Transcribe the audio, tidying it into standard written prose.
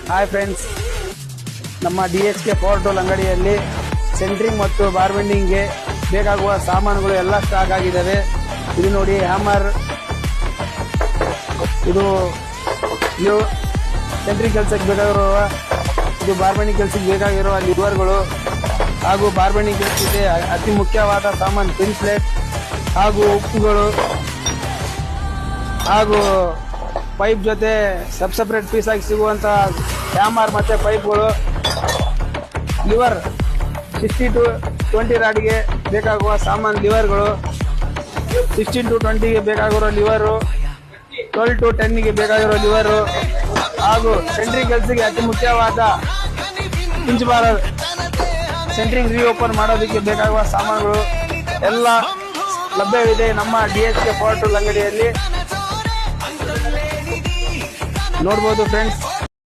Hi friends, ನಮ್ಮ DHK power tool ಅಂಗಡಿಯಲ್ಲಿ centring ಮತ್ತು ಬಾರ್ಬೆಂಡಿಂಗ್ಗೆ ಬೇಕಾಗುವ ಸಾಮಾನುಗಳು ಎಲ್ಲ ಸ್ಟಾಕ್ ಆಗಿದ್ದಾವೆ. ಇದು ನೋಡಿ ಹ್ಯಾಮರ್, ಇದು ಸೆಂಟ್ರಿಂಗ್ ಕೆಲಸಕ್ಕೆ ಬೇಕಾಗಿರುವ, ಇದು ಬಾರ್ಬೆಂಡಿಂಗ್ ಕೆಲಸಕ್ಕೆ ಬೇಕಾಗಿರುವ ಲಿವರ್ಗಳು ಹಾಗೂ ಬಾರ್ಬೆಂಡಿಂಗ್ ಕೆಲಸಕ್ಕೆ ಅತಿ ಮುಖ್ಯವಾದ ಸಾಮಾನು ಪಿನ್ ಪ್ಲೇಟ್ ಹಾಗೂ ಉಪ್ಪುಗಳು ಹಾಗೂ ಪೈಪ್ ಜೊತೆ ಸಪ್ರೇಟ್ ಪೀಸ್ ಆಗಿ ಸಿಗುವಂತ ಹ್ಯಾಮರ್ ಮತ್ತೆ ಪೈಪ್ಗಳು, ಲಿವರ್ 60 to 20 ರಾಡ್ಗೆ ಬೇಕಾಗುವ ಸಾಮಾನು ಲಿವರ್ಗಳು, 16 to 20ಗೆ ಬೇಕಾಗಿರೋ ಲಿವರು, 12 to 10ಗೆ ಬೇಕಾಗಿರೋ ಲಿವರು ಹಾಗೂ ಸೆಂಟ್ರಿಂಗ್ ಕೆಲಸಕ್ಕೆ ಅತಿ ಮುಖ್ಯವಾದ ಇಂಚ್ ಬಾರ್ ಸೆಂಟ್ರಿಂಗ್ ರೀಓಪನ್ ಮಾಡೋದಕ್ಕೆ ಬೇಕಾಗುವ ಸಾಮಾನುಗಳು ಎಲ್ಲ ಲಭ್ಯವಿದೆ ನಮ್ಮ DHK ಪವರ್ ಟೂಲ್ ಅಂಗಡಿಯಲ್ಲಿ. ನೋಡ್ಬೋದು ಫ್ರೆಂಡ್ಸ್.